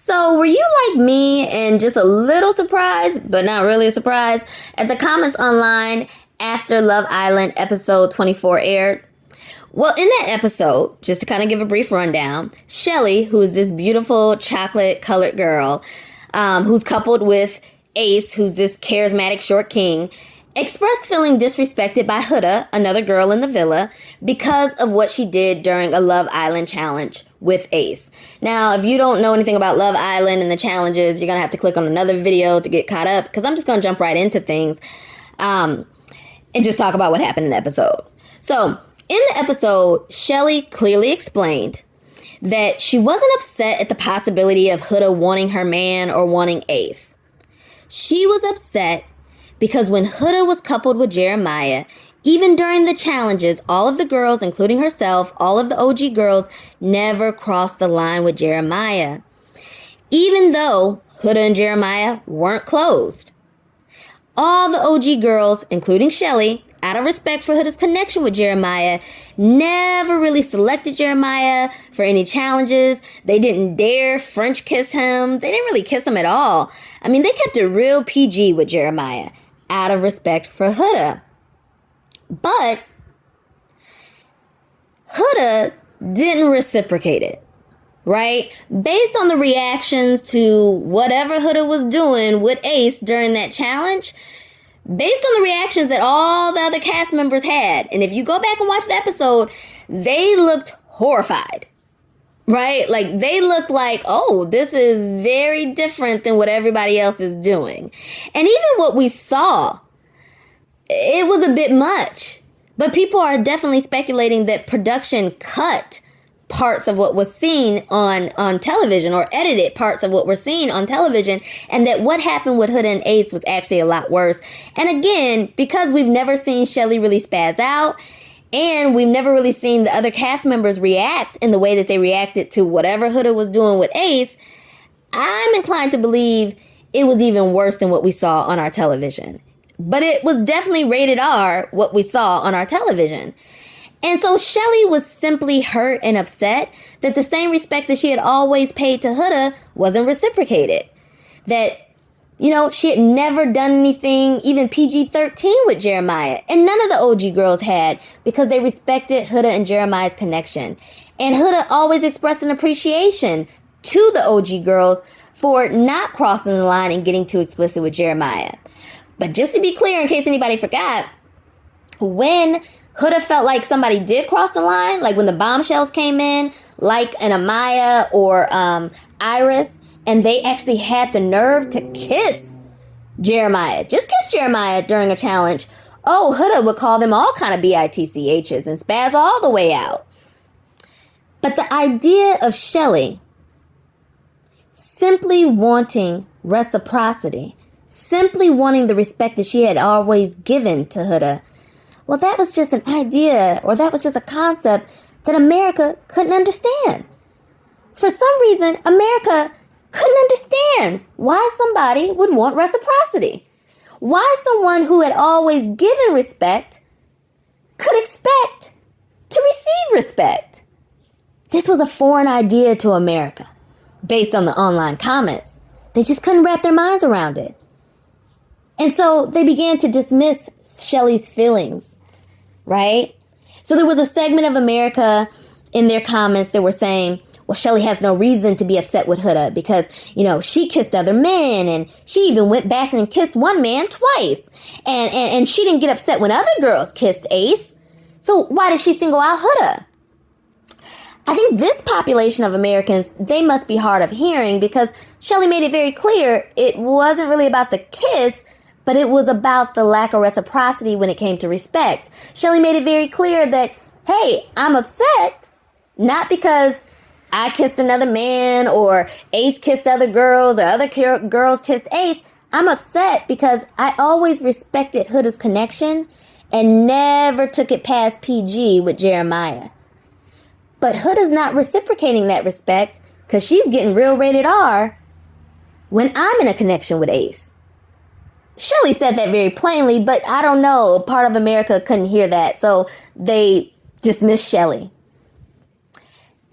So were you like me and just a little surprised, but not really a surprise, at the comments online after Love Island episode 24 aired? Well, in that episode, just to kind of give a brief rundown, Chelley, who is this beautiful chocolate-colored girl, who's coupled with Ace, who's this charismatic short king, expressed feeling disrespected by Huda, another girl in the villa, because of what she did during a Love Island challenge with Ace. Now, if you don't know anything about Love Island and the challenges, you're going to have to click on another video to get caught up, because I'm just going to jump right into things and just talk about what happened in the episode. So, in the episode, Chelley clearly explained that she wasn't upset at the possibility of Huda wanting her man or wanting Ace. She was upset because when Huda was coupled with Jeremiah, even during the challenges, all of the girls, including herself, all of the OG girls, never crossed the line with Jeremiah, even though Huda and Jeremiah weren't closed. All the OG girls, including Chelley, out of respect for Huda's connection with Jeremiah, never really selected Jeremiah for any challenges. They didn't dare French kiss him. They didn't really kiss him at all. I mean, they kept it real PG with Jeremiah out of respect for Huda. But Huda didn't reciprocate it, right? Based on the reactions to whatever Huda was doing with Ace during that challenge, based on the reactions that all the other cast members had, and if you go back and watch the episode, they looked horrified, right? Like, they looked like, oh, this is very different than what everybody else is doing. And even what we saw, it was a bit much. But people are definitely speculating that production cut parts of what was seen on television, or edited parts of what we're seeing on television, and that what happened with Huda and Ace was actually a lot worse. And again, because we've never seen Chelley really spaz out, and we've never really seen the other cast members react in the way that they reacted to whatever Huda was doing with Ace, I'm inclined to believe it was even worse than what we saw on our television. But it was definitely rated R, what we saw on our television. And so Chelley was simply hurt and upset that the same respect that she had always paid to Huda wasn't reciprocated. That, she had never done anything even PG-13 with Jeremiah. And none of the OG girls had, because they respected Huda and Jeremiah's connection. And Huda always expressed an appreciation to the OG girls for not crossing the line and getting too explicit with Jeremiah. But just to be clear, in case anybody forgot, when Huda felt like somebody did cross the line, like when the bombshells came in, like an Amaya or Iris, and they actually had the nerve to kiss Jeremiah, just kiss Jeremiah during a challenge, oh, Huda would call them all kind of bitchs and spaz all the way out. But the idea of Chelley simply wanting reciprocity, simply wanting the respect that she had always given to Huda, well, that was just an idea, or that was just a concept that America couldn't understand. For some reason, America couldn't understand why somebody would want reciprocity. Why someone who had always given respect could expect to receive respect. This was a foreign idea to America, based on the online comments. They just couldn't wrap their minds around it. And so they began to dismiss Chelley's feelings, right? So there was a segment of America in their comments that were saying, well, Chelley has no reason to be upset with Huda because, she kissed other men, and she even went back and kissed one man twice. And she didn't get upset when other girls kissed Ace. So why did she single out Huda? I think this population of Americans, they must be hard of hearing, because Chelley made it very clear it wasn't really about the kiss, but it was about the lack of reciprocity when it came to respect. Chelley made it very clear that, hey, I'm upset, not because I kissed another man or Ace kissed other girls or other girls kissed Ace. I'm upset because I always respected Huda's connection and never took it past PG with Jeremiah. But Huda's not reciprocating that respect because she's getting real rated R when I'm in a connection with Ace. Chelley said that very plainly, but I don't know. Part of America couldn't hear that, so they dismissed Chelley.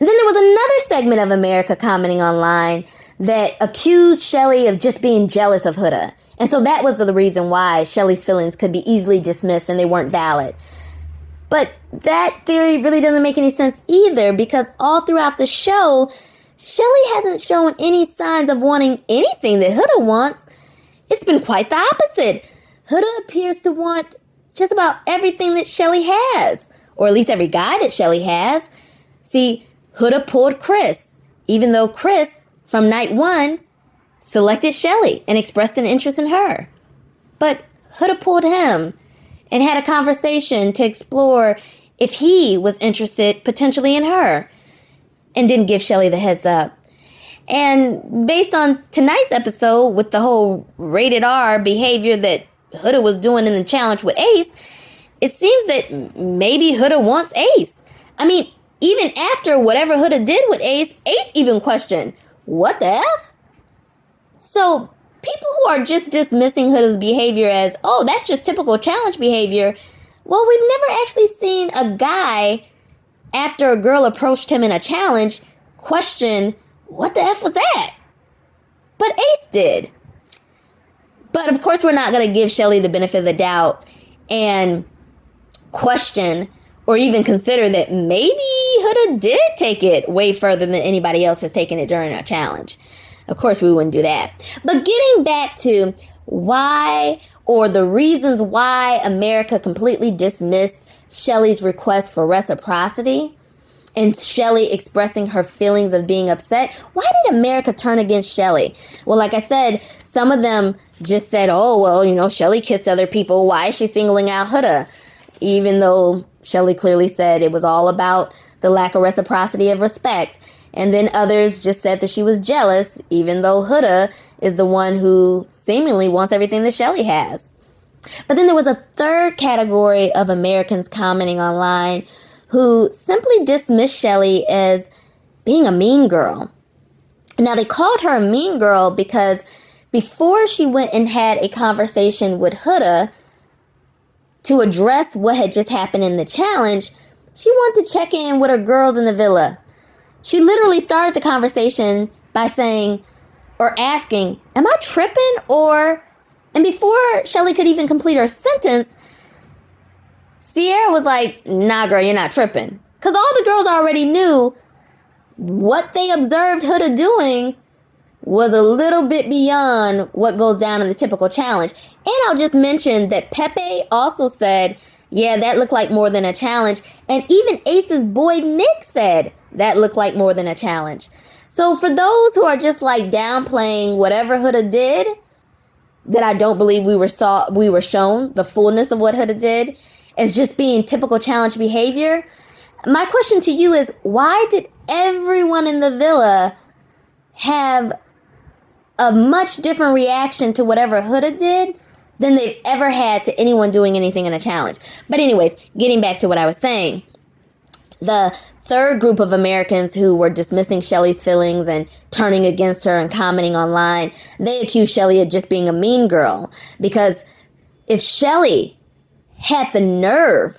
Then there was another segment of America commenting online that accused Chelley of just being jealous of Huda. And so that was the reason why Chelley's feelings could be easily dismissed and they weren't valid. But that theory really doesn't make any sense either, because all throughout the show, Chelley hasn't shown any signs of wanting anything that Huda wants. It's been quite the opposite. Huda appears to want just about everything that Chelley has, or at least every guy that Chelley has. See, Huda pulled Chris, even though Chris, from night one, selected Chelley and expressed an interest in her. But Huda pulled him and had a conversation to explore if he was interested potentially in her, and didn't give Chelley the heads up. And based on tonight's episode, with the whole rated R behavior that Huda was doing in the challenge with Ace, it seems that maybe Huda wants Ace. I mean, even after whatever Huda did with Ace, Ace even questioned, what the F? So people who are just dismissing Huda's behavior as, oh, that's just typical challenge behavior. Well, we've never actually seen a guy, after a girl approached him in a challenge, question, what the F was that? But Ace did. But of course, we're not going to give Chelley the benefit of the doubt and question or even consider that maybe Huda did take it way further than anybody else has taken it during a challenge. Of course, we wouldn't do that. But getting back to why, or the reasons why, America completely dismissed Chelley's request for reciprocity and Chelley expressing her feelings of being upset. Why did America turn against Chelley? Well, like I said, some of them just said, oh, well, Chelley kissed other people. Why is she singling out Huda? Even though Chelley clearly said it was all about the lack of reciprocity of respect. And then others just said that she was jealous, even though Huda is the one who seemingly wants everything that Chelley has. But then there was a third category of Americans commenting online who simply dismissed Chelley as being a mean girl. Now, they called her a mean girl because before she went and had a conversation with Huda to address what had just happened in the challenge, she wanted to check in with her girls in the villa. She literally started the conversation by saying, or asking, am I tripping? And before Chelley could even complete her sentence, Sierra was like, nah, girl, you're not tripping. Because all the girls already knew what they observed Huda doing was a little bit beyond what goes down in the typical challenge. And I'll just mention that Pepe also said, yeah, that looked like more than a challenge. And even Ace's boy Nick said that looked like more than a challenge. So for those who are just like downplaying whatever Huda did, that I don't believe we were shown the fullness of what Huda did as just being typical challenge behavior. My question to you is, why did everyone in the villa have a much different reaction to whatever Huda did than they've ever had to anyone doing anything in a challenge? But anyways, getting back to what I was saying, the third group of Americans who were dismissing Chelley's feelings and turning against her and commenting online, they accused Chelley of just being a mean girl. Because if Chelley had the nerve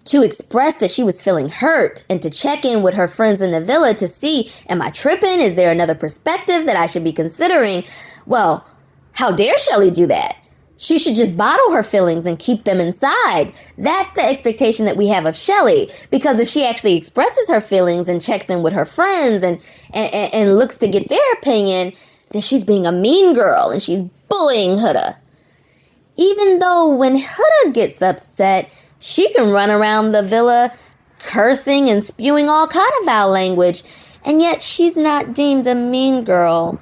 to express that she was feeling hurt and to check in with her friends in the villa to see, am I tripping? Is there another perspective that I should be considering? Well, how dare Chelley do that? She should just bottle her feelings and keep them inside. That's the expectation that we have of Chelley. Because if she actually expresses her feelings and checks in with her friends and looks to get their opinion, then she's being a mean girl and she's bullying Huda. Even though when Huda gets upset, she can run around the villa cursing and spewing all kind of foul language, and yet she's not deemed a mean girl.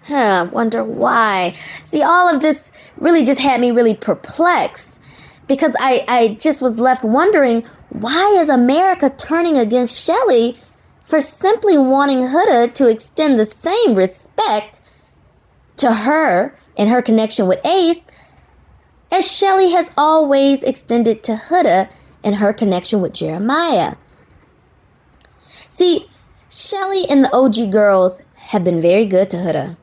Wonder why. See, all of this really just had me really perplexed, because I just was left wondering, why is America turning against Chelley for simply wanting Huda to extend the same respect to her and her connection with Ace as Chelley has always extended to Huda and her connection with Jeremiah? See, Chelley and the OG girls have been very good to Huda.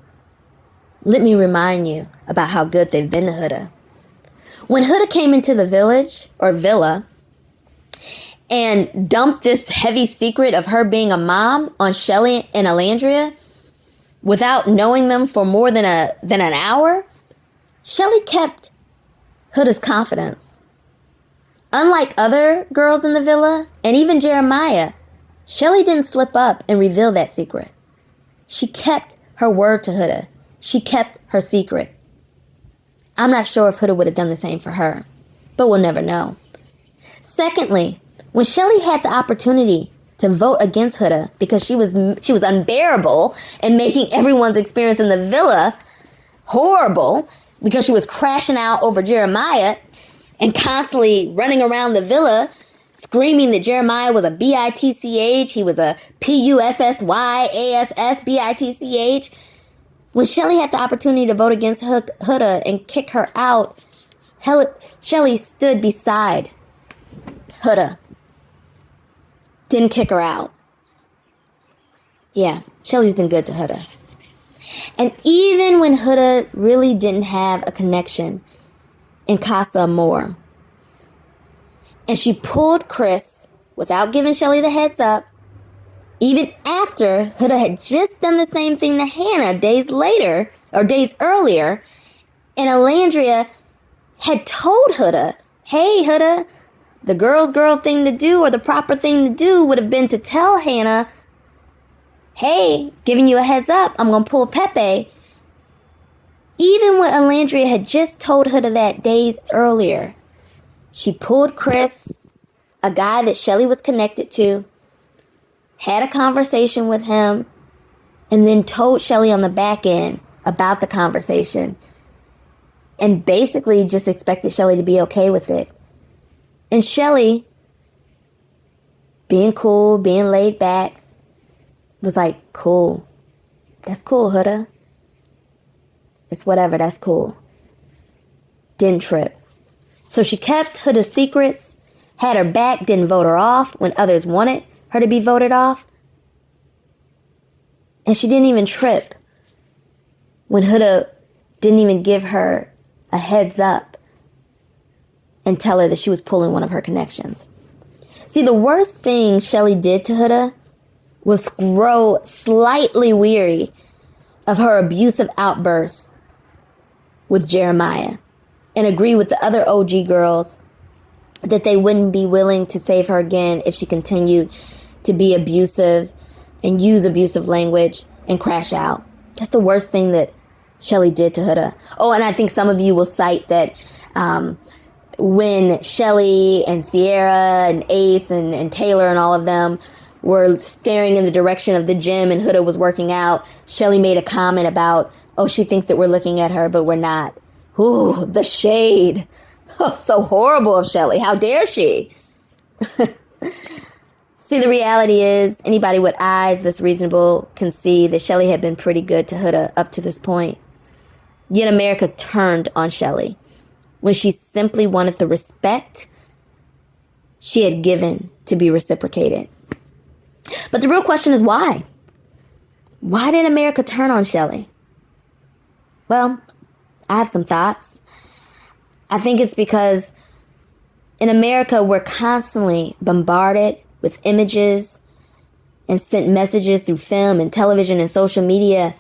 Let me remind you about how good they've been to Huda. When Huda came into the villa and dumped this heavy secret of her being a mom on Chelley and Alandria, without knowing them for more than an hour, Chelley kept Huda's confidence. Unlike other girls in the villa, and even Jeremiah, Chelley didn't slip up and reveal that secret. She kept her word to Huda. She kept her secret. I'm not sure if Huda would have done the same for her, but we'll never know. Secondly, when Chelley had the opportunity to vote against Huda because she was unbearable and making everyone's experience in the villa horrible because she was crashing out over Jeremiah and constantly running around the villa screaming that Jeremiah was a bitch, he was a pussyASS bitch. When Chelley had the opportunity to vote against Huda and kick her out, Chelley stood beside Huda. Didn't kick her out. Yeah, Chelley's been good to Huda. And even when Huda really didn't have a connection in Casa Amor, and she pulled Chris without giving Chelley the heads up, even after Huda had just done the same thing to Hannah days earlier, and Alandria had told Huda, hey, Huda, the girl thing to do or the proper thing to do would have been to tell Hannah, hey, giving you a heads up, I'm going to pull Pepe. Even when Alandria had just told Huda that days earlier, she pulled Chris, a guy that Chelley was connected to, had a conversation with him, and then told Chelley on the back end about the conversation, and basically just expected Chelley to be okay with it. And Chelley, being cool, being laid back, was like, cool. That's cool, Huda. It's whatever, that's cool. Didn't trip. So she kept Huda's secrets, had her back, didn't vote her off when others wanted her to be voted off. And she didn't even trip when Huda didn't even give her a heads up and tell her that she was pulling one of her connections. See, the worst thing Chelley did to Huda was grow slightly weary of her abusive outbursts with Jeremiah and agree with the other OG girls that they wouldn't be willing to save her again if she continued to be abusive and use abusive language and crash out. That's the worst thing that Chelley did to Huda. Oh, and I think some of you will cite that when Chelley and Sierra and Ace and Taylor and all of them were staring in the direction of the gym and Huda was working out, Chelley made a comment about, oh, she thinks that we're looking at her, but we're not. Ooh, the shade. Oh, so horrible of Chelley. How dare she? See, the reality is anybody with eyes that's reasonable can see that Chelley had been pretty good to Huda up to this point. Yet America turned on Chelley when she simply wanted the respect she had given to be reciprocated. But the real question is why? Why did America turn on Chelley? Well, I have some thoughts. I think it's because in America, we're constantly bombarded with images and sent messages through film and television and social media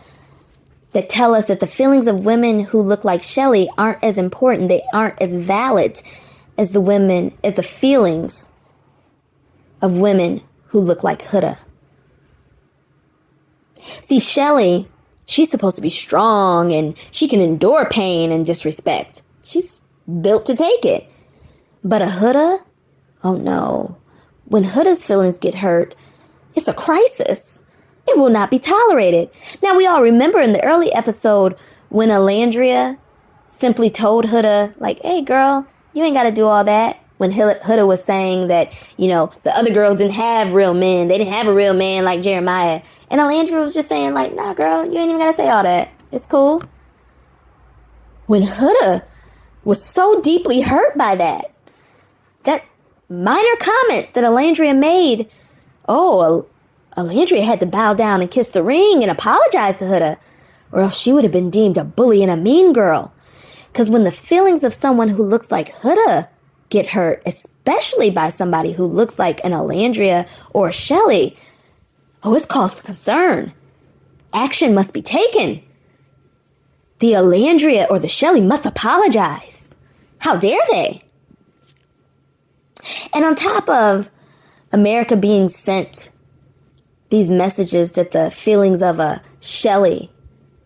that tell us that the feelings of women who look like Chelley aren't as important. They aren't as valid as the feelings of women who look like Huda. See, Chelley, she's supposed to be strong and she can endure pain and disrespect. She's built to take it. But a Huda? Oh no. When Huda's feelings get hurt, it's a crisis. It will not be tolerated. Now, we all remember in the early episode when Alandria simply told Huda, like, hey, girl, you ain't got to do all that. When Huda was saying that, the other girls didn't have real men. They didn't have a real man like Jeremiah. And Alandria was just saying, like, nah, girl, you ain't even got to say all that. It's cool. When Huda was so deeply hurt by that minor comment that Alandria made, Alandria had to bow down and kiss the ring and apologize to Huda, or else she would have been deemed a bully and a mean girl. Because when the feelings of someone who looks like Huda get hurt, especially by somebody who looks like an Alandria or a Chelley, it's cause for concern. Action must be taken. The Alandria or the Chelley must apologize. How dare they? And on top of America being sent these messages that the feelings of a Chelley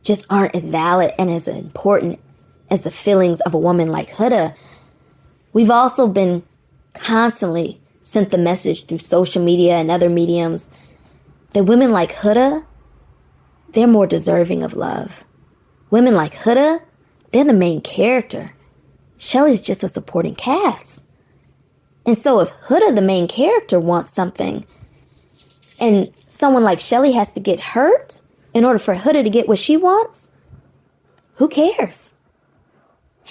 just aren't as valid and as important as the feelings of a woman like Huda, we've also been constantly sent the message through social media and other mediums that women like Huda, they're more deserving of love. Women like Huda, they're the main character. Chelley's just a supporting cast. And so if Huda, the main character, wants something, and someone like Chelley has to get hurt in order for Huda to get what she wants, who cares?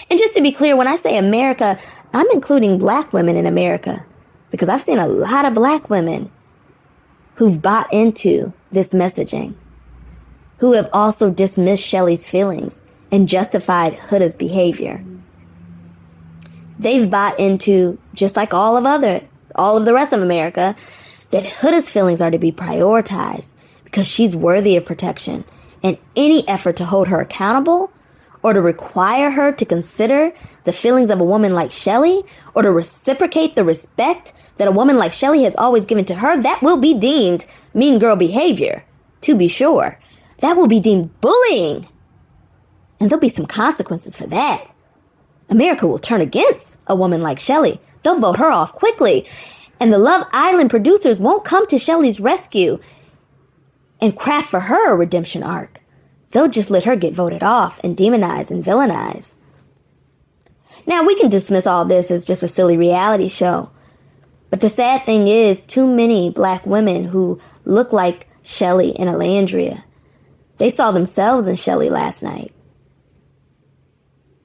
And just to be clear, when I say America, I'm including black women in America, because I've seen a lot of black women who've bought into this messaging, who have also dismissed Chelley's feelings and justified Huda's behavior. They've bought into, just like all of the rest of America, that Huda's feelings are to be prioritized because she's worthy of protection. And any effort to hold her accountable or to require her to consider the feelings of a woman like Chelley or to reciprocate the respect that a woman like Chelley has always given to her, that will be deemed mean girl behavior, to be sure. That will be deemed bullying. And there'll be some consequences for that. America will turn against a woman like Chelley. They'll vote her off quickly. And the Love Island producers won't come to Chelley's rescue and craft for her a redemption arc. They'll just let her get voted off and demonized and villainized. Now, we can dismiss all this as just a silly reality show. But the sad thing is, too many black women who look like Chelley and Alandria, they saw themselves in Chelley last night.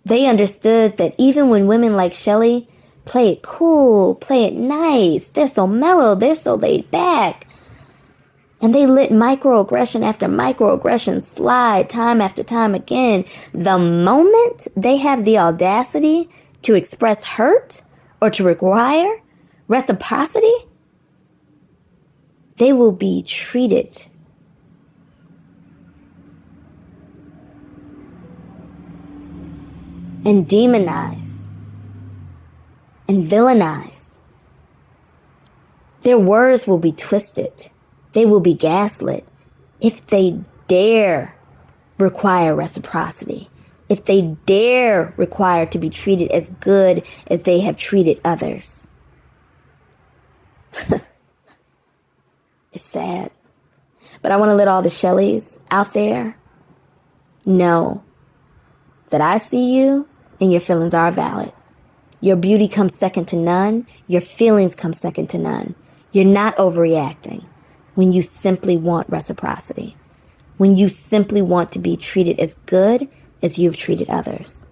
They understood that even when women like Chelley play it cool, play it nice, they're so mellow, they're so laid back, and they let microaggression after microaggression slide time after time again, the moment they have the audacity to express hurt or to require reciprocity, they will be treated and demonized and villainized. Their words will be twisted. They will be gaslit if they dare require reciprocity, if they dare require to be treated as good as they have treated others. It's sad. But I want to let all the Chelleys out there know that I see you and your feelings are valid. Your beauty comes second to none. Your feelings come second to none. You're not overreacting when you simply want reciprocity, when you simply want to be treated as good as you've treated others.